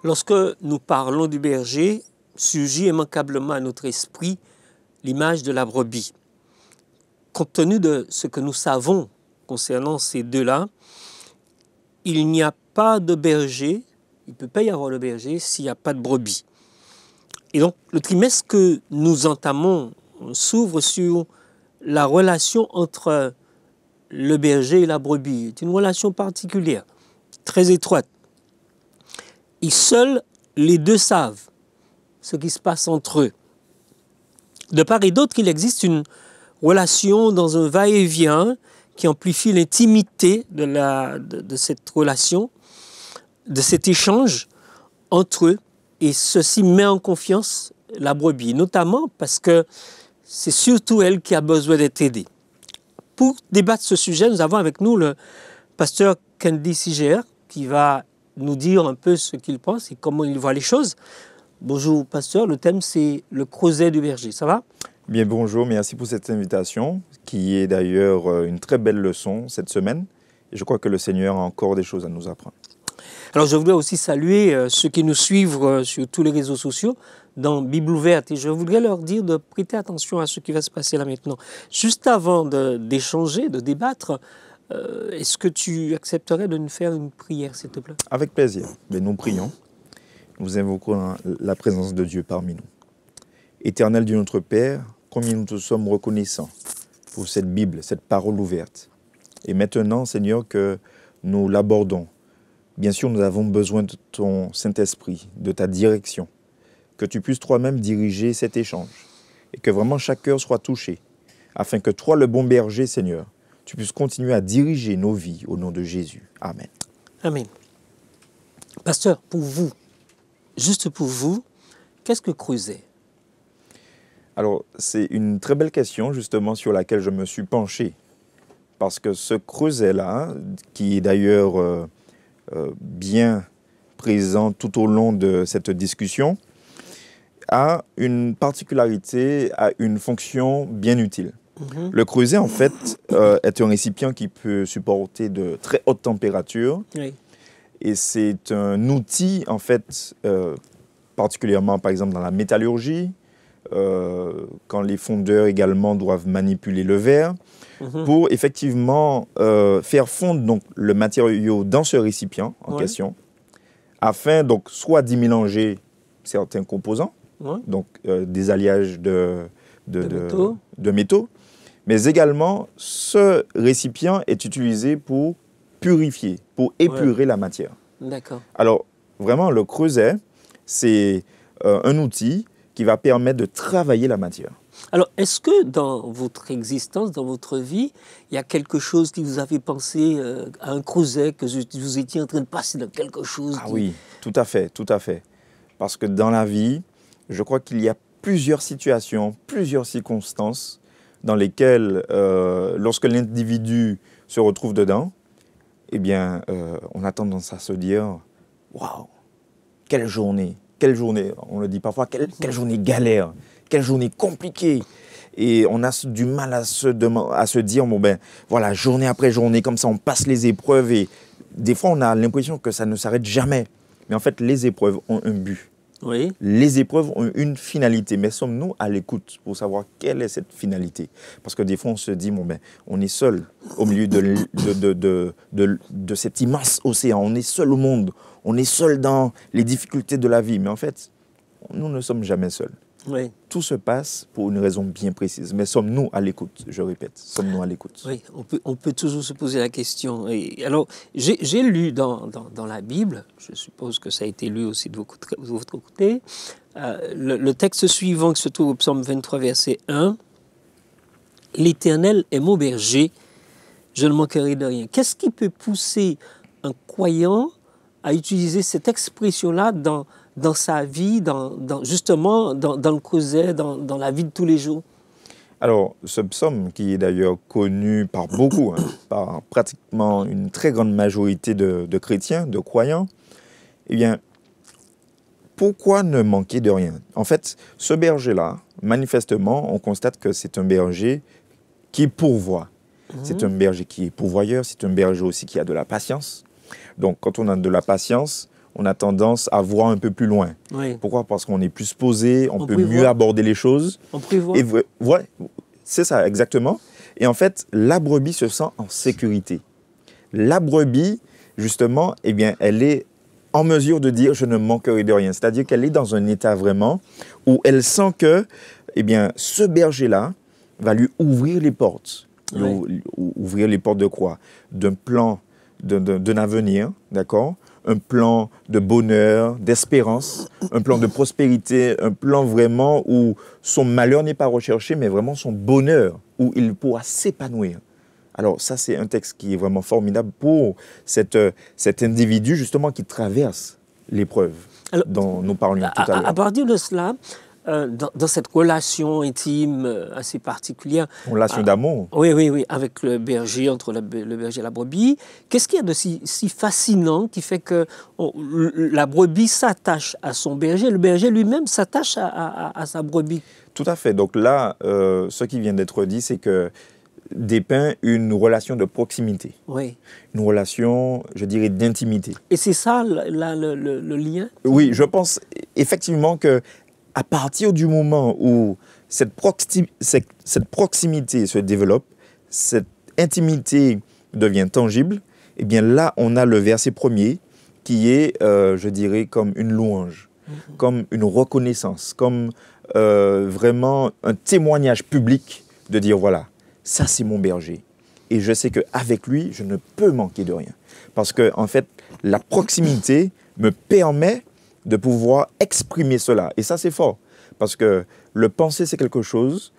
Lorsque nous parlons du berger, surgit immanquablement à notre esprit l'image de la brebis. Compte tenu de ce que nous savons concernant ces deux-là, il n'y a pas de berger, il ne peut pas y avoir de berger s'il n'y a pas de brebis. Et donc, le trimestre que nous entamons s'ouvre sur la relation entre le berger et la brebis. C'est une relation particulière, très étroite. Et seuls les deux savent ce qui se passe entre eux. De part et d'autre, il existe une relation dans un va-et-vient qui amplifie l'intimité de cette relation, de cet échange entre eux. Et ceci met en confiance la brebis, notamment parce que c'est surtout elle qui a besoin d'être aidée. Pour débattre ce sujet, nous avons avec nous le pasteur Kendi Sigéa qui va nous dire un peu ce qu'il pense et comment il voit les choses. Bonjour pasteur, le thème c'est le creuset du berger, ça va? Bien bonjour, merci pour cette invitation qui est d'ailleurs une très belle leçon cette semaine. Et je crois que le Seigneur a encore des choses à nous apprendre. Alors je voudrais aussi saluer ceux qui nous suivent sur tous les réseaux sociaux dans Bible ouverte et je voudrais leur dire de prêter attention à ce qui va se passer là maintenant. Juste avant d'échanger, de débattre, est-ce que tu accepterais de nous faire une prière s'il te plaît? Avec plaisir. Mais nous prions, nous invoquons la présence de Dieu parmi nous. Éternel Dieu notre Père, combien nous te sommes reconnaissants pour cette Bible, cette parole ouverte. Et maintenant, Seigneur, que nous l'abordons. Bien sûr, nous avons besoin de ton Saint-Esprit, de ta direction, que tu puisses toi-même diriger cet échange et que vraiment chaque cœur soit touché, afin que toi, le bon berger, Seigneur, tu puisses continuer à diriger nos vies au nom de Jésus. Amen. Amen. Pasteur, pour vous, juste pour vous, qu'est-ce que creuset? Alors, c'est une très belle question, justement, sur laquelle je me suis penché. Parce que ce creuset-là, qui est d'ailleurs bien présent tout au long de cette discussion, a une particularité, a une fonction bien utile. Le creuset, en fait, est un récipient qui peut supporter de très hautes températures. Oui. Et c'est un outil, en fait, particulièrement, par exemple, dans la métallurgie, quand les fondeurs également doivent manipuler le verre, pour effectivement faire fondre donc, le matériau dans ce récipient en question, afin donc soit d'y mélanger certains composants, donc des alliages de métaux, mais également ce récipient est utilisé pour purifier, pour épurer la matière. D'accord. Alors vraiment le creuset, c'est un outil qui va permettre de travailler la matière. Alors, est-ce que dans votre existence, dans votre vie, il y a quelque chose qui vous a fait penser à un creuset, que vous étiez en train de passer dans quelque chose? Ah oui, tout à fait, tout à fait. Parce que dans la vie, je crois qu'il y a plusieurs situations, plusieurs circonstances dans lesquelles, lorsque l'individu se retrouve dedans, eh bien, on a tendance à se dire « Waouh, quelle journée !» Quelle journée, on le dit parfois, quelle journée galère, quelle journée compliquée. Et on a du mal à se dire, bon ben voilà, journée après journée, comme ça on passe les épreuves et des fois on a l'impression que ça ne s'arrête jamais. Mais en fait, les épreuves ont un but. Oui. Les épreuves ont une finalité, mais sommes-nous à l'écoute pour savoir quelle est cette finalité? Parce que des fois on se dit, bon ben, on est seul au milieu de cet immense océan, on est seul au monde. On est seul dans les difficultés de la vie, mais en fait, nous ne sommes jamais seuls. Oui. Tout se passe pour une raison bien précise. Mais sommes-nous à l'écoute? Je répète, sommes-nous à l'écoute? Oui, on peut toujours se poser la question. Et alors, j'ai lu dans la Bible, je suppose que ça a été lu aussi de votre côté, le texte suivant qui se trouve au psaume 23, verset 1, « L'Éternel est mon berger, je ne manquerai de rien ». Qu'est-ce qui peut pousser un croyant à utiliser cette expression-là dans sa vie, justement dans le creuset, dans la vie de tous les jours? Alors, ce psaume, qui est d'ailleurs connu par beaucoup, par pratiquement une très grande majorité de chrétiens, de croyants, eh bien, pourquoi ne manquer de rien? En fait, ce berger-là, manifestement, on constate que c'est un berger qui pourvoit. C'est un berger qui est pourvoyeur, c'est un berger aussi qui a de la patience. Donc, quand on a de la patience, on a tendance à voir un peu plus loin. Oui. Pourquoi? Parce qu'on est plus posé, on peut prévoit. mieux aborder les choses. On prévoit. Et ouais, c'est ça, exactement. Et en fait, la brebis se sent en sécurité. La brebis, justement, eh bien, elle est en mesure de dire « je ne manquerai de rien ». C'est-à-dire qu'elle est dans un état vraiment où elle sent que, eh bien, ce berger-là va lui ouvrir les portes. Oui. Ouvrir les portes de quoi? D'un plan, d'un avenir, d'accord? Un plan de bonheur, d'espérance, un plan de prospérité, un plan vraiment où son malheur n'est pas recherché, mais vraiment son bonheur, où il pourra s'épanouir. Alors ça, c'est un texte qui est vraiment formidable pour cet individu justement qui traverse l'épreuve dont nous parlions tout à l'heure. À partir de cela, dans cette relation intime assez particulière... Relation d'amour. Oui, avec le berger, entre le berger et la brebis. Qu'est-ce qu'il y a de si fascinant qui fait que la brebis s'attache à son berger, le berger lui-même s'attache à sa brebis? Tout à fait. Donc là, ce qui vient d'être dit, c'est que dépeint une relation de proximité. Oui. Une relation, je dirais, d'intimité. Et c'est ça le lien? Oui, je pense effectivement que à partir du moment où cette proximité se développe, cette intimité devient tangible, eh bien là, on a le verset premier qui est, je dirais, comme une louange, comme une reconnaissance, comme vraiment un témoignage public de dire, voilà, ça c'est mon berger. Et je sais qu'avec lui, je ne peux manquer de rien. Parce que, en fait, la proximité me permet de pouvoir exprimer cela. Et ça, c'est fort. Parce que le penser, c'est quelque chose,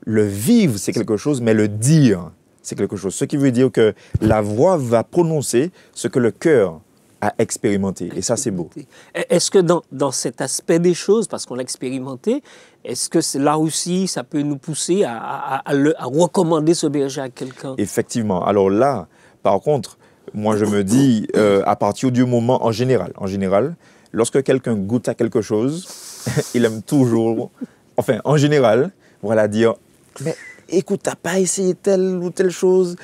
le vivre, c'est quelque chose, mais le dire, c'est quelque chose. Ce qui veut dire que la voix va prononcer ce que le cœur a expérimenté. Et ça, c'est beau. Est-ce que dans cet aspect des choses, parce qu'on l'a expérimenté, est-ce que là aussi, ça peut nous pousser à recommander ce berger à quelqu'un? Effectivement. Alors là, par contre, moi, je me dis, à partir du moment, en général, lorsque quelqu'un goûte à quelque chose, il aime toujours, enfin, en général, voilà, dire, mais écoute, t'as pas essayé telle ou telle chose,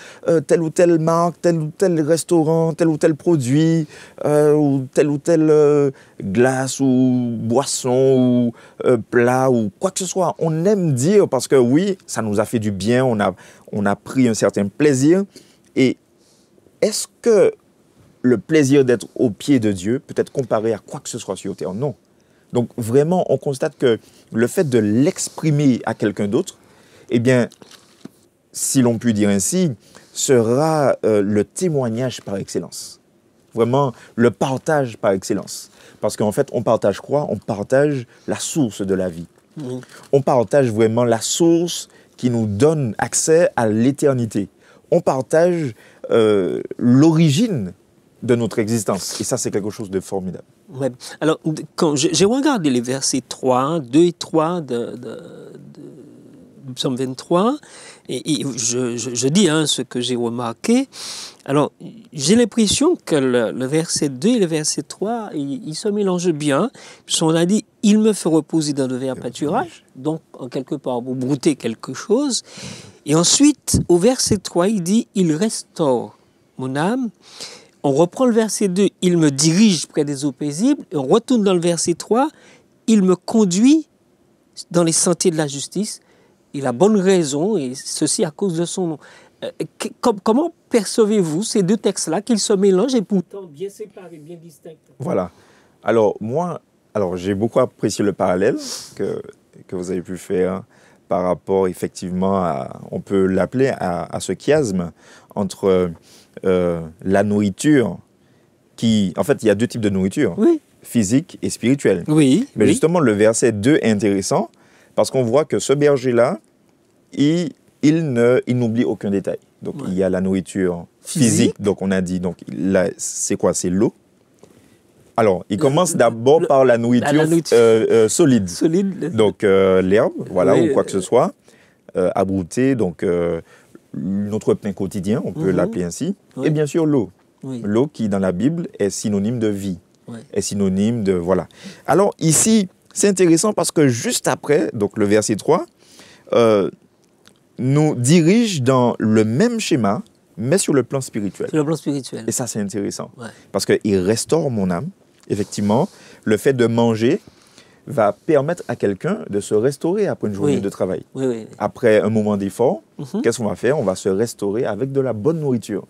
telle ou telle marque, tel ou tel restaurant, tel ou tel produit, ou telle glace ou boisson ou plat ou quoi que ce soit. On aime dire parce que oui, ça nous a fait du bien, on a pris un certain plaisir. Et est-ce que le plaisir d'être au pied de Dieu peut être comparé à quoi que ce soit sur terre? Non. Donc vraiment, on constate que le fait de l'exprimer à quelqu'un d'autre, eh bien, si l'on peut dire ainsi, sera le témoignage par excellence. Vraiment, le partage par excellence. Parce qu'en fait, on partage quoi? On partage la source de la vie. Mmh. On partage vraiment la source qui nous donne accès à l'éternité. On partage l'origine de notre existence. Et ça, c'est quelque chose de formidable. Ouais. Alors, quand j'ai regardé les versets 3, 2 et 3 de Psaume 23, et je dis ce que j'ai remarqué. Alors, j'ai l'impression que le verset 2 et le verset 3, ils se mélangent bien. On a dit, il me fait reposer dans le vert pâturage, donc en quelque part, vous broutez quelque chose. Et ensuite, au verset 3, il dit, il restaure mon âme. On reprend le verset 2, il me dirige près des eaux paisibles. Et on retourne dans le verset 3, il me conduit dans les sentiers de la justice. Il a bonne raison, et ceci à cause de son nom. Comment percevez-vous ces deux textes-là, qu'ils se mélangent et pourtant bien séparés, bien distincts? Voilà. Alors, j'ai beaucoup apprécié le parallèle que vous avez pu faire par rapport, effectivement, on peut l'appeler à ce chiasme entre la nourriture en fait, il y a deux types de nourriture, oui, physique et spirituelle. Oui. Mais justement, le verset 2 est intéressant parce qu'on voit que ce berger-là, il n'oublie aucun détail. Donc, il y a la nourriture physique. Donc, on a dit, donc, là, c'est quoi? C'est l'eau. Alors, il commence d'abord par la nourriture solide. Donc, l'herbe, voilà, ou quoi que ce soit, à brouter, donc notre pain quotidien, on peut l'appeler ainsi. Oui. Et bien sûr, l'eau. Oui. L'eau qui, dans la Bible, est synonyme de vie. Oui. Est synonyme de... Voilà. Alors, ici, c'est intéressant parce que juste après, donc le verset 3, nous dirige dans le même schéma, mais sur le plan spirituel. Sur le plan spirituel. Et ça, c'est intéressant. Ouais. Parce qu'il restaure mon âme. effectivement, le fait de manger va permettre à quelqu'un de se restaurer après une journée de travail. Après un moment d'effort, qu'est-ce qu'on va faire? On va se restaurer avec de la bonne nourriture.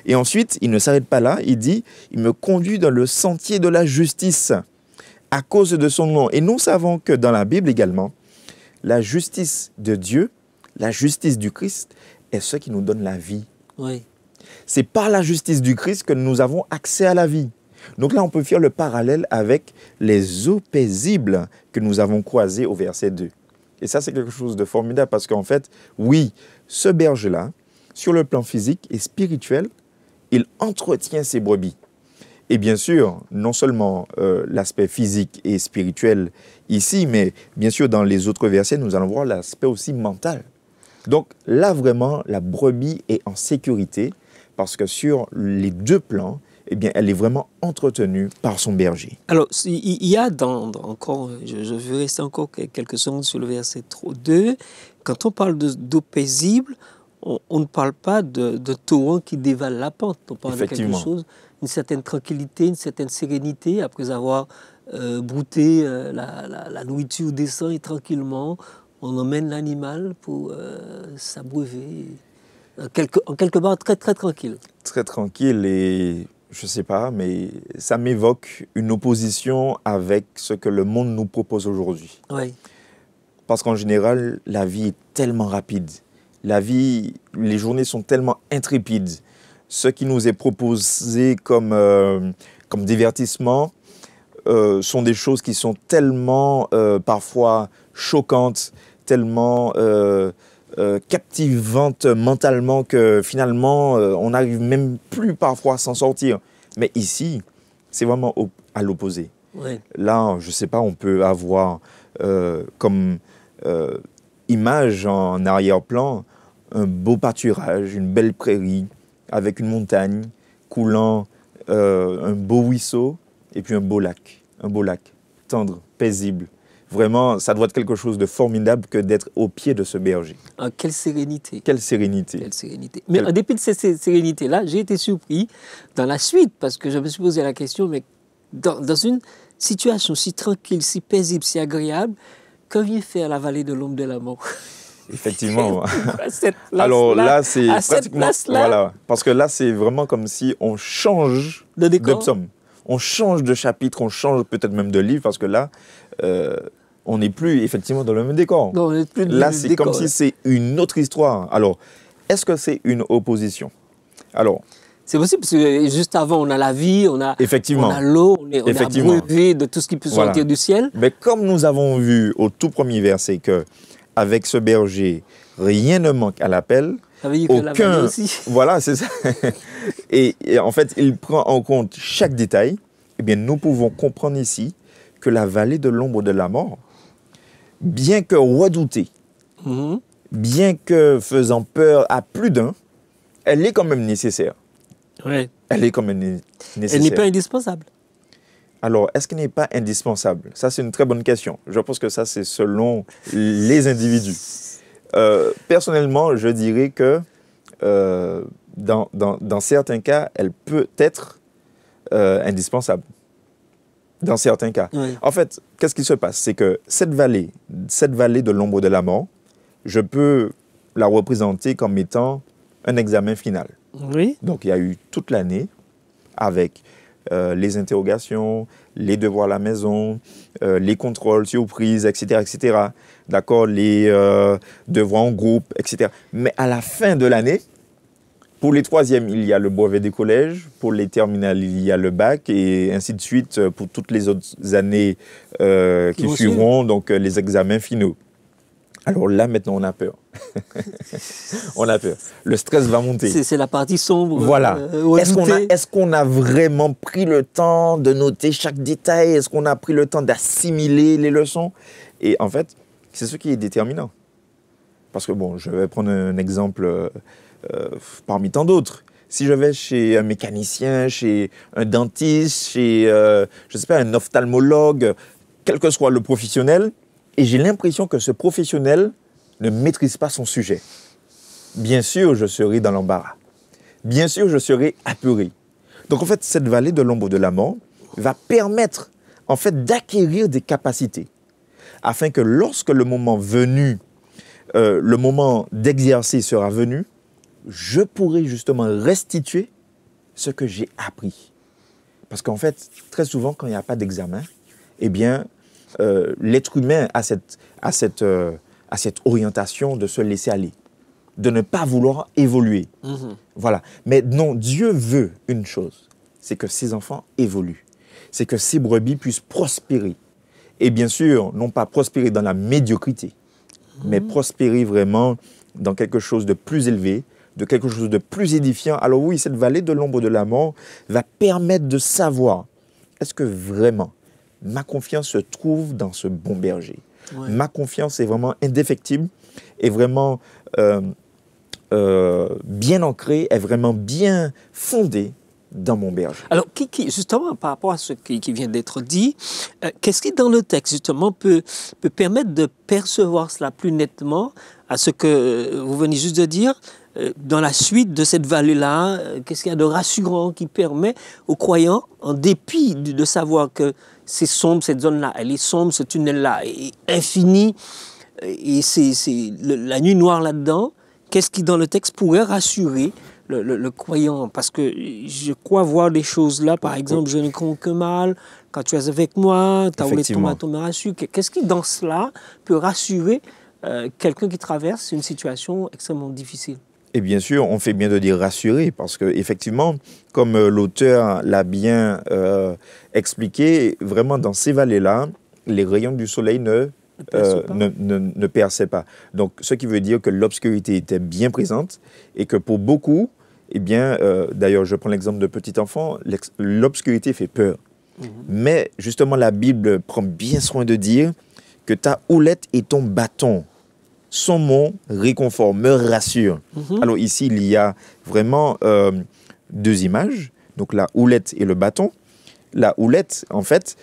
Et ensuite, il ne s'arrête pas là, il dit « Il me conduit dans le sentier de la justice à cause de son nom ». Et nous savons que dans la Bible également, la justice de Dieu, la justice du Christ est ce qui nous donne la vie. C'est par la justice du Christ que nous avons accès à la vie. Donc là, on peut faire le parallèle avec les eaux paisibles que nous avons croisées au verset 2. Et ça, c'est quelque chose de formidable parce qu'en fait, oui, ce berger-là, sur le plan physique et spirituel, il entretient ses brebis. Et bien sûr, non seulement l'aspect physique et spirituel ici, mais bien sûr, dans les autres versets, nous allons voir l'aspect aussi mental. Donc là, vraiment, la brebis est en sécurité parce que sur les deux plans, eh bien, elle est vraiment entretenue par son berger. Alors, il y a encore, je vais rester encore quelques secondes sur le verset 2. Quand on parle d'eau paisible, on ne parle pas de torrent qui dévale la pente. On parle de quelque chose, une certaine tranquillité, une certaine sérénité, après avoir brouté la nourriture descend et tranquillement, on emmène l'animal pour s'abreuver. En quelque part, très, très tranquille. Très tranquille et... je ne sais pas, mais ça m'évoque une opposition avec ce que le monde nous propose aujourd'hui. Parce qu'en général, la vie est tellement rapide. La vie, les journées sont tellement intrépides. Ce qui nous est proposé comme divertissement sont des choses qui sont tellement parfois choquantes, tellement captivante mentalement que finalement, on n'arrive même plus parfois à s'en sortir. Mais ici, c'est vraiment à l'opposé. Là, je ne sais pas, on peut avoir comme image en arrière-plan un beau pâturage, une belle prairie avec une montagne coulant un beau ruisseau et puis un beau lac tendre, paisible. Vraiment, ça doit être quelque chose de formidable que d'être au pied de ce berger. Ah, quelle sérénité. Quelle sérénité. Quelle sérénité. Mais en dépit de cette sérénité-là, j'ai été surpris dans la suite, parce que je me suis posé la question, mais dans une situation si tranquille, si paisible, si agréable, que vient faire la vallée de l'ombre de la mort? Effectivement. Alors là, c'est pratiquement... Voilà, parce que là, c'est vraiment comme si on change de psaume. On change de chapitre, on change peut-être même de livre, parce que là, on n'est plus effectivement dans le même décor. Non, on n'est plus là, c'est comme si c'est une autre histoire. Alors, est-ce que c'est une opposition? Alors, c'est possible, parce que juste avant, on a la vie, on a l'eau, on est abreuvé de tout ce qui peut sortir du ciel. Mais comme nous avons vu au tout premier verset qu'avec ce berger, rien ne manque à l'appel, ça veut dire que la vallée aussi. Voilà, c'est ça. Et en fait, il prend en compte chaque détail. Eh bien, nous pouvons comprendre ici que la vallée de l'ombre de la mort, bien que redoutée, bien que faisant peur à plus d'un, elle est quand même nécessaire. Elle est quand même nécessaire. Elle n'est pas indispensable. Alors, est-ce qu'elle n'est pas indispensable? Ça, c'est une très bonne question. Je pense que ça, c'est selon les individus. Personnellement, je dirais que dans certains cas, elle peut être indispensable. Dans certains cas. En fait, qu'est-ce qui se passe? C'est que cette vallée de l'ombre de la mort, je peux la représenter comme étant un examen final. Donc, il y a eu toute l'année avec les interrogations, les devoirs à la maison, les contrôles, surprises, etc., etc. D'accord, les devoirs en groupe, etc. Mais à la fin de l'année, pour les troisièmes, il y a le brevet des collèges. Pour les terminales, il y a le bac. Et ainsi de suite pour toutes les autres années qui suivront, donc les examens finaux. Alors là, maintenant, on a peur. On a peur. Le stress va monter. C'est la partie sombre. Voilà. Est-ce qu'on a vraiment pris le temps de noter chaque détail? Est-ce qu'on a pris le temps d'assimiler les leçons? Et en fait, c'est ce qui est déterminant. Parce que, bon, je vais prendre un exemple parmi tant d'autres. Si je vais chez un mécanicien, chez un dentiste, chez, je sais pas, un ophtalmologue, quel que soit le professionnel, et j'ai l'impression que ce professionnel ne maîtrise pas son sujet, bien sûr, je serai dans l'embarras. Bien sûr, je serai apeuré. Donc, en fait, cette vallée de l'ombre de la mort, va permettre en fait d'acquérir des capacités afin que lorsque le moment venu, le moment d'exercer sera venu, je pourrai justement restituer ce que j'ai appris. Parce qu'en fait, très souvent, quand il n'y a pas d'examen, eh bien, l'être humain a cette orientation de se laisser aller, de ne pas vouloir évoluer. Voilà. Mais non, Dieu veut une chose, c'est que ses enfants évoluent, c'est que ses brebis puissent prospérer. Et bien sûr, non pas prospérer dans la médiocrité, mais prospérer vraiment dans quelque chose de plus élevé, de quelque chose de plus édifiant. Alors oui, cette vallée de l'ombre de la mort va permettre de savoir, est-ce que vraiment ma confiance se trouve dans ce bon berger? Ouais. Ma confiance est vraiment indéfectible, est vraiment bien ancrée, est vraiment bien fondée dans mon berger. Alors, justement, par rapport à ce qui vient d'être dit, qu'est-ce qui, dans le texte, justement, peut permettre de percevoir cela plus nettement à ce que vous venez juste de dire, dans la suite de cette vallée-là, qu'est-ce qu'il y a de rassurant qui permet aux croyants, en dépit de savoir que c'est sombre, cette zone-là, elle est sombre, ce tunnel-là est infini, et c'est la nuit noire là-dedans, qu'est-ce qui, dans le texte, pourrait rassurer le croyant? Parce que je crois voir des choses là, par exemple, je ne crains aucun mal, quand tu es avec moi, ta roulette ton bâton me rassure. Qu'est-ce qui, dans cela, peut rassurer quelqu'un qui traverse une situation extrêmement difficile? Et bien sûr, on fait bien de dire rassurer, parce qu'effectivement, comme l'auteur l'a bien expliqué, vraiment dans ces vallées-là, les rayons du soleil ne perçaient pas. Donc, ce qui veut dire que l'obscurité était bien présente et que pour beaucoup, eh bien, d'ailleurs, je prends l'exemple de petit enfant, l'obscurité fait peur. Mais justement, la Bible prend bien soin de dire que ta houlette et ton bâton sont mon réconfort, me rassure. Alors ici, il y a vraiment deux images, donc la houlette et le bâton. La houlette, en fait,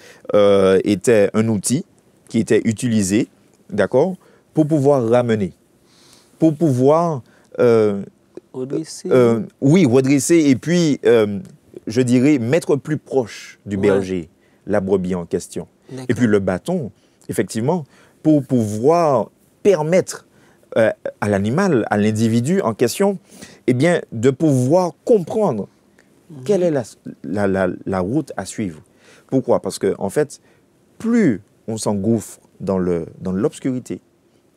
était un outil qui était utilisé, d'accord, pour pouvoir ramener, pour pouvoir redresser. Oui, redresser et puis, je dirais, mettre plus proche du berger, la brebis en question. Et puis le bâton, effectivement, pour pouvoir permettre à l'animal, à l'individu en question, eh bien, de pouvoir comprendre quelle est la route à suivre. Pourquoi? Parce que, en fait, plus on s'engouffre dans l'obscurité,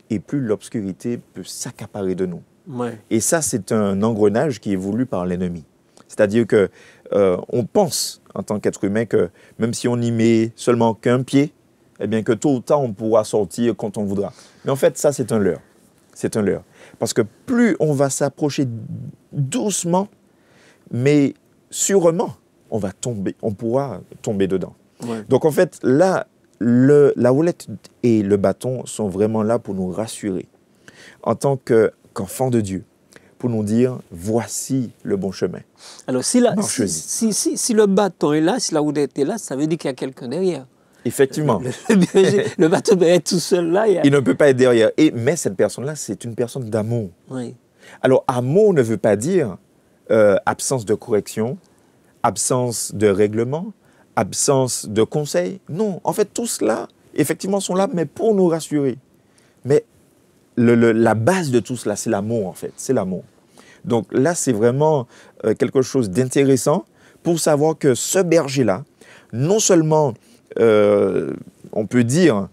et plus l'obscurité peut s'accaparer de nous. Ouais. Et ça, c'est un engrenage qui est voulu par l'ennemi. C'est-à-dire que on pense, en tant qu'être humain, que même si on n'y met seulement qu'un pied, eh bien, que tôt ou tard, on pourra sortir quand on voudra. Mais en fait, ça, c'est un leurre. C'est un leurre. Parce que plus on va s'approcher doucement, mais sûrement, on pourra tomber dedans. Ouais. Donc, en fait, là, la houlette et le bâton sont vraiment là pour nous rassurer en tant qu'enfants de Dieu, pour nous dire, voici le bon chemin. Alors, si le bâton est là, si la houlette est là, ça veut dire qu'il y a quelqu'un derrière. Effectivement. Le bâton peut être tout seul là. Il ne peut pas être derrière. Mais cette personne-là, c'est une personne d'amour. Oui. Alors, amour ne veut pas dire absence de correction, absence de règlement, absence de conseil. Non, en fait, tout cela, effectivement, sont là, mais pour nous rassurer. Mais la base de tout cela, c'est l'amour, en fait. C'est l'amour. Donc là, c'est vraiment quelque chose d'intéressant pour savoir que ce berger-là, non seulement, on peut dire,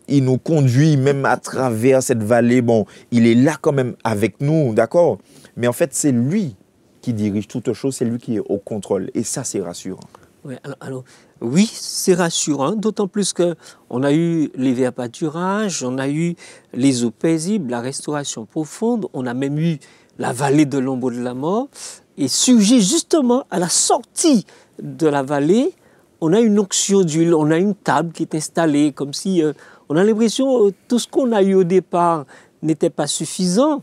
il nous conduit même à travers cette vallée. Bon, il est là quand même avec nous, d'accord? Mais en fait, c'est lui qui dirige toutes choses, c'est lui qui est au contrôle. Et ça, c'est rassurant. Oui, alors, oui, c'est rassurant, d'autant plus qu'on a eu les verts pâturages, on a eu les eaux paisibles, la restauration profonde, on a même eu la vallée de l'ombre de la mort. Et surgit justement à la sortie de la vallée, on a une onction d'huile, on a une table qui est installée, comme si on a l'impression que tout ce qu'on a eu au départ n'était pas suffisant.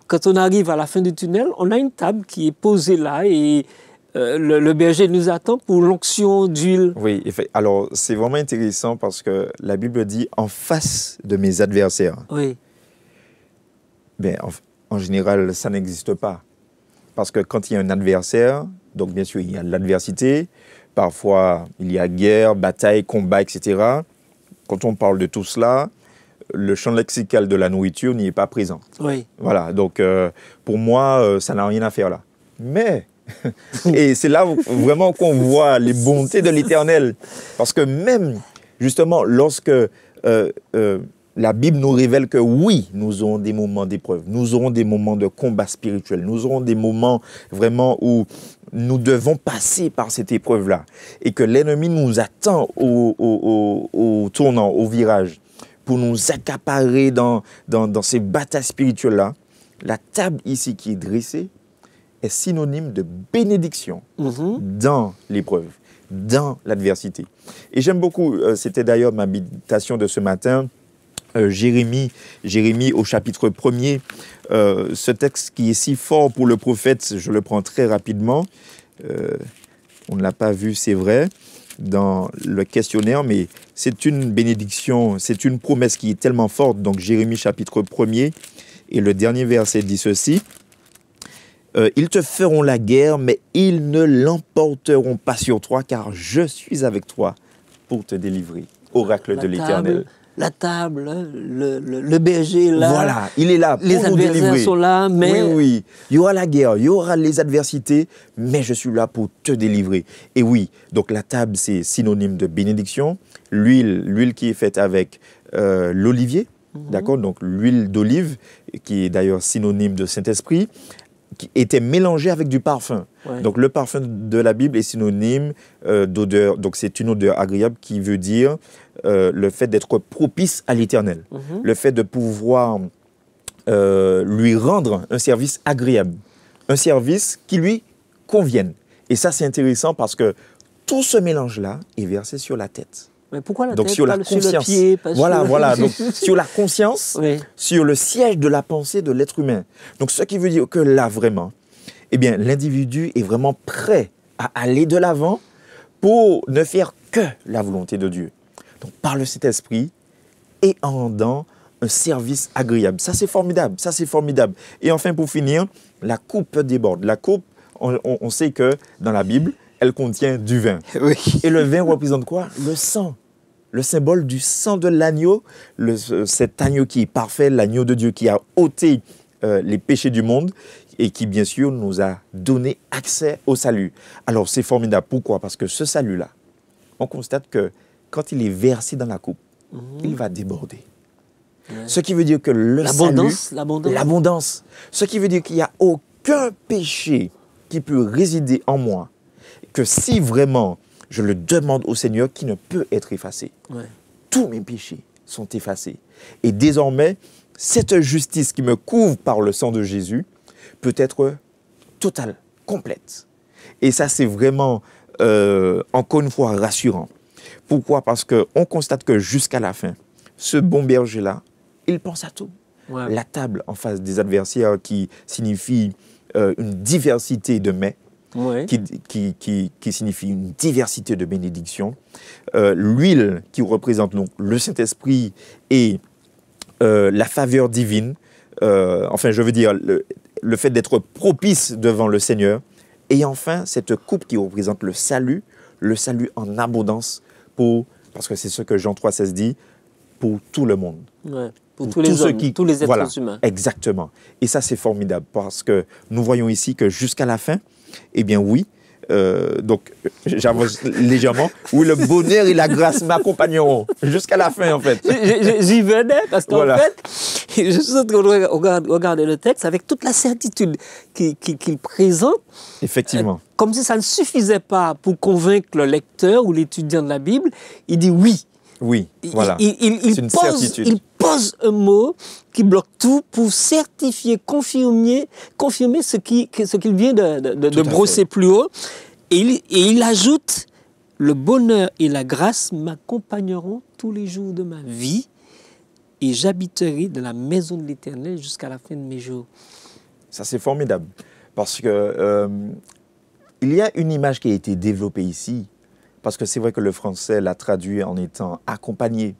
Quand on arrive à la fin du tunnel, on a une table qui est posée là et le berger nous attend pour l'onction d'huile. Oui, alors c'est vraiment intéressant parce que la Bible dit « en face de mes adversaires ». Oui. Ben, en général, ça n'existe pas. Parce que quand il y a un adversaire, Donc, bien sûr, il y a de l'adversité. Parfois, il y a guerre, bataille, combat, etc. Quand on parle de tout cela, le champ lexical de la nourriture n'y est pas présent. Oui. Voilà, donc pour moi, ça n'a rien à faire là. Mais, et c'est là vraiment qu'on voit les bontés de l'Éternel. Parce que même, justement, lorsque la Bible nous révèle que oui, nous aurons des moments d'épreuve, nous aurons des moments de combat spirituel, nous aurons des moments vraiment où nous devons passer par cette épreuve-là et que l'ennemi nous attend au tournant, au virage, pour nous accaparer dans ces batailles spirituelles-là. La table ici qui est dressée est synonyme de bénédiction dans l'épreuve, dans l'adversité. Et j'aime beaucoup, c'était d'ailleurs ma méditation de ce matin, Jérémie au chapitre 1er, ce texte qui est si fort pour le prophète, je le prends très rapidement. On ne l'a pas vu, c'est vrai, dans le questionnaire, mais c'est une bénédiction, c'est une promesse qui est tellement forte. Donc Jérémie chapitre 1er, et le dernier verset dit ceci. Ils te feront la guerre, mais ils ne l'emporteront pas sur toi, car je suis avec toi pour te délivrer. Oracle de l'Éternel. La table, le berger est là. Voilà, il est là pour les nous délivrer. adversaires sont là, mais... Oui. Il y aura la guerre, il y aura les adversités, mais je suis là pour te délivrer. Et oui, donc la table, c'est synonyme de bénédiction. L'huile qui est faite avec l'olivier, d'accord? Donc l'huile d'olive, qui est d'ailleurs synonyme de Saint-Esprit, qui était mélangée avec du parfum. Ouais. Donc le parfum de la Bible est synonyme d'odeur. Donc c'est une odeur agréable qui veut dire le fait d'être propice à l'Éternel. Le fait de pouvoir lui rendre un service agréable. Un service qui lui convienne. Et ça, c'est intéressant parce que tout ce mélange-là est versé sur la tête. Mais pourquoi la donc, tête, sur la conscience. Sur le pied, pas voilà. Donc, sur la conscience, oui. Sur le siège de la pensée de l'être humain. Donc, ce qui veut dire que là, vraiment, eh bien, l'individu est vraiment prêt à aller de l'avant pour ne faire que la volonté de Dieu. Donc, par le Saint-Esprit et en rendant un service agréable. Ça, c'est formidable. Ça, c'est formidable. Et enfin, pour finir, la coupe déborde. La coupe, on sait que dans la Bible, elle contient du vin. Oui. Et le vin représente quoi? Le sang. Le symbole du sang de l'agneau, cet agneau qui est parfait, l'agneau de Dieu qui a ôté les péchés du monde et qui, bien sûr, nous a donné accès au salut. Alors, c'est formidable. Pourquoi? Parce que ce salut-là, on constate que quand il est versé dans la coupe, il va déborder. Ouais. Ce qui veut dire que le salut... L'abondance. Ce qui veut dire qu'il n'y a aucun péché qui peut résider en moi, que si vraiment je le demande au Seigneur, qui ne peut être effacé. Ouais. Tous mes péchés sont effacés. Et désormais, cette justice qui me couvre par le sang de Jésus peut être totale, complète. Et ça, c'est vraiment, encore une fois, rassurant. Pourquoi? Parce qu'on constate que jusqu'à la fin, ce bon berger-là, il pense à tout. Ouais. La table en face des adversaires qui signifie une diversité de mets, ouais. qui signifie une diversité de bénédictions. L'huile qui représente donc le Saint-Esprit et la faveur divine. Enfin, je veux dire, le fait d'être propice devant le Seigneur. Et enfin, cette coupe qui représente le salut en abondance, parce que c'est ce que Jean 3,16 dit, pour tout le monde. Ouais. Pour tous les hommes, tous les êtres humains. Exactement. Et ça, c'est formidable parce que nous voyons ici que jusqu'à la fin, eh bien oui, donc j'avance légèrement, où le bonheur et la grâce m'accompagneront jusqu'à la fin, en fait. J'y venais parce qu'en fait, je suis en train de regarder le texte avec toute la certitude qu'il présente. Effectivement. Comme si ça ne suffisait pas pour convaincre le lecteur ou l'étudiant de la Bible, il dit oui. Oui, voilà. C'est une certitude. Il pose un mot qui bloque tout pour certifier, confirmer ce qu'il vient de brosser plus haut. Et il ajoute, le bonheur et la grâce m'accompagneront tous les jours de ma vie et j'habiterai dans la maison de l'Éternel jusqu'à la fin de mes jours. Ça, c'est formidable. Parce que il y a une image qui a été développée ici. Parce que c'est vrai que le français l'a traduit en étant accompagné.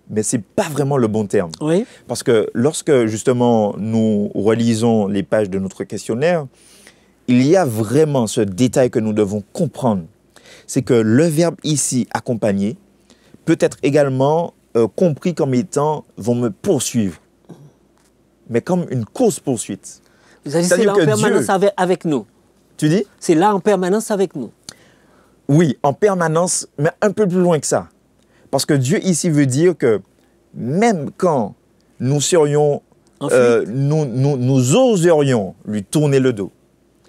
Mais ce n'est pas vraiment le bon terme. Oui. Parce que lorsque, justement, nous relisons les pages de notre questionnaire, il y a vraiment ce détail que nous devons comprendre. C'est que le verbe ici, accompagner, peut être également compris comme étant « vont me poursuivre », mais comme une course-poursuite. Vous avez dit c'est là en permanence avec nous. Tu dis? C'est là en permanence avec nous. Oui, en permanence, mais un peu plus loin que ça. Parce que Dieu ici veut dire que même quand nous serions, nous oserions lui tourner le dos,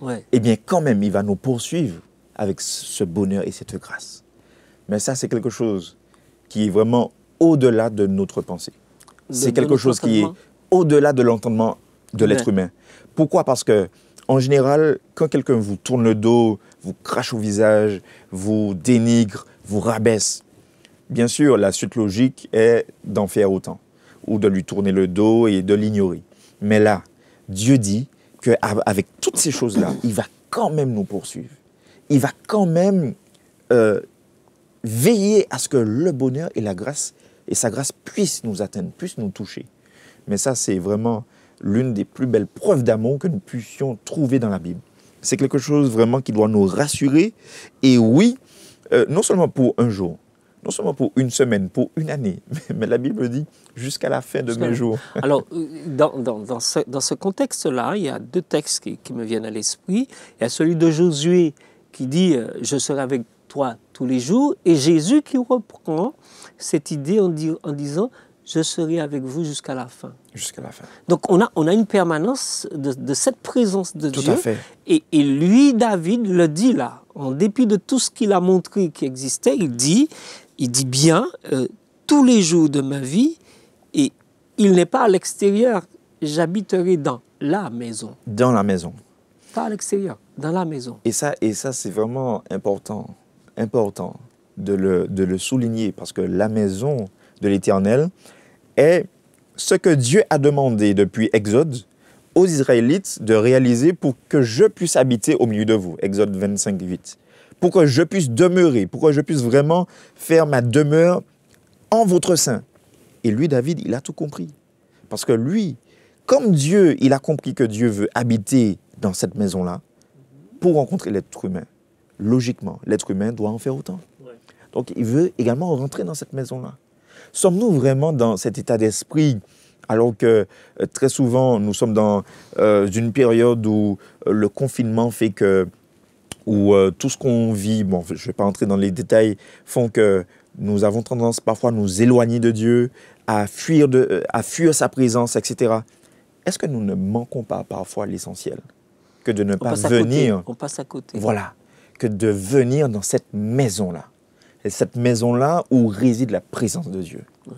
ouais. Eh bien quand même, il va nous poursuivre avec ce bonheur et cette grâce. Mais ça, c'est quelque chose qui est vraiment au-delà de notre pensée. C'est quelque chose qui est au-delà de l'entendement de l'être humain. Pourquoi? Parce que, en général, quand quelqu'un vous tourne le dos, vous crache au visage, vous dénigre, vous rabaisse, bien sûr, la suite logique est d'en faire autant, ou de lui tourner le dos et de l'ignorer. Mais là, Dieu dit qu'avec toutes ces choses-là, il va quand même nous poursuivre. Il va quand même veiller à ce que le bonheur et la grâce et sa grâce puissent nous atteindre, puissent nous toucher. Mais ça, c'est vraiment l'une des plus belles preuves d'amour que nous puissions trouver dans la Bible. C'est quelque chose vraiment qui doit nous rassurer. Et oui, non seulement pour un jour, non seulement pour une semaine, pour une année, mais la Bible dit jusqu'à la fin de mes jours. Alors, dans ce contexte-là, il y a deux textes qui me viennent à l'esprit. Il y a celui de Josué qui dit « Je serai avec toi tous les jours » et Jésus qui reprend cette idée en disant « Je serai avec vous jusqu'à la fin ». Jusqu'à la fin. Donc, on a une permanence de cette présence de Dieu. Tout à fait. Et lui, David, le dit là, en dépit de tout ce qu'il a montré qui existait, il dit bien tous les jours de ma vie, et il n'est pas à l'extérieur, j'habiterai dans la maison. Dans la maison. Pas à l'extérieur, dans la maison. Et ça c'est vraiment important de le souligner, parce que la maison de l'Éternel est ce que Dieu a demandé depuis Exode aux Israélites de réaliser pour que je puisse habiter au milieu de vous. Exode 25, 8. Pour que je puisse demeurer, pour que je puisse vraiment faire ma demeure en votre sein. Et lui, David, il a tout compris. Parce que lui, comme Dieu, il a compris que Dieu veut habiter dans cette maison-là, pour rencontrer l'être humain, logiquement, l'être humain doit en faire autant. Ouais. Donc, il veut également rentrer dans cette maison-là. Sommes-nous vraiment dans cet état d'esprit, alors que très souvent, nous sommes dans une période où le confinement fait que, où tout ce qu'on vit, bon, je ne vais pas entrer dans les détails, font que nous avons tendance parfois à nous éloigner de Dieu, à fuir sa présence, etc. Est-ce que nous ne manquons pas parfois l'essentiel? Que de ne pas venir. On passe à côté. Voilà. Que de venir dans cette maison-là. Et cette maison-là où réside la présence de Dieu. Ouais.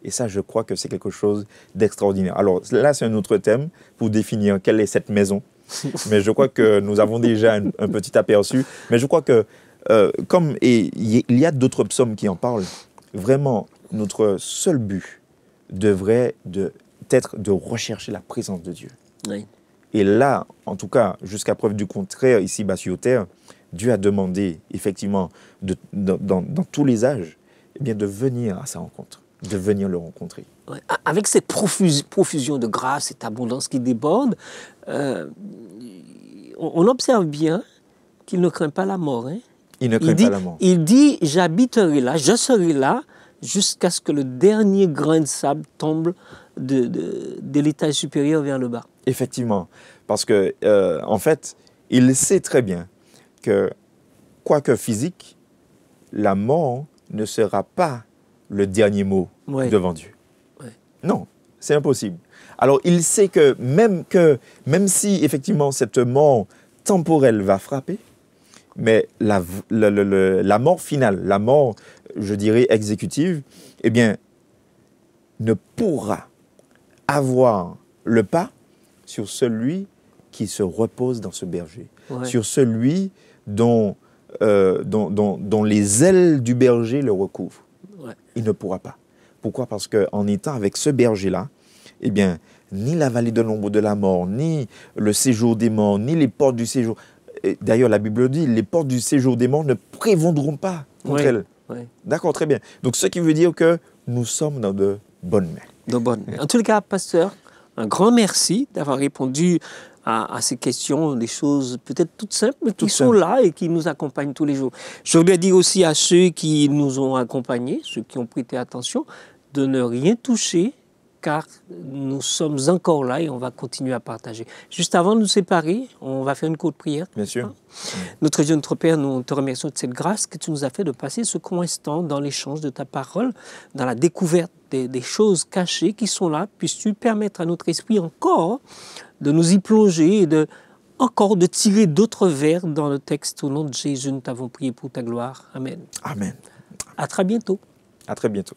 Et ça, je crois que c'est quelque chose d'extraordinaire. Alors là, c'est un autre thème pour définir quelle est cette maison. Mais je crois que nous avons déjà un petit aperçu. Mais je crois que, il y a d'autres psaumes qui en parlent, vraiment, notre seul but devrait être de rechercher la présence de Dieu. Oui. Et là, en tout cas, jusqu'à preuve du contraire, ici-bas sur terre, Dieu a demandé, effectivement, dans tous les âges, eh bien, de venir à sa rencontre, de venir le rencontrer. Ouais. Avec cette profusion de grâce, cette abondance qui déborde, on observe bien qu'il ne craint pas la mort. Hein? Il ne craint pas la mort. Il dit, j'habiterai là, je serai là, jusqu'à ce que le dernier grain de sable tombe de l'étage supérieur vers le bas. Effectivement, parce que, en fait, il sait très bien que, quoique physique, la mort ne sera pas le dernier mot devant Dieu. Ouais. Non, c'est impossible. Alors, il sait que même si, effectivement, cette mort temporelle va frapper, mais la mort finale, la mort, je dirais, exécutive, eh bien, ne pourra avoir le pas sur celui qui se repose dans ce berger, sur celui dont les ailes du berger le recouvrent. Ouais. Il ne pourra pas. Pourquoi? Parce qu'en étant avec ce berger-là, eh bien, ni la vallée de l'ombre de la mort, ni le séjour des morts, ni les portes du séjour. D'ailleurs, la Bible dit, les portes du séjour des morts ne prévaudront pas contre elles. Ouais. D'accord, très bien. Donc, ce qui veut dire que nous sommes dans de bonnes mains. De bonnes mains. En tout cas, pasteur, un grand merci d'avoir répondu à ces questions, des choses peut-être toutes simples, mais qui sont là et qui nous accompagnent tous les jours. Je voudrais dire aussi à ceux qui nous ont accompagnés, ceux qui ont prêté attention, de ne rien toucher, car nous sommes encore là et on va continuer à partager. Juste avant de nous séparer, on va faire une courte prière. Bien sûr. Notre Dieu, notre Père, nous te remercions de cette grâce que tu nous as fait de passer ce court instant dans l'échange de ta parole, dans la découverte des choses cachées qui sont là. Puisses-tu permettre à notre esprit encore de nous y plonger et encore de tirer d'autres vers dans le texte. Au nom de Jésus, nous t'avons prié pour ta gloire. Amen. Amen. À très bientôt. À très bientôt.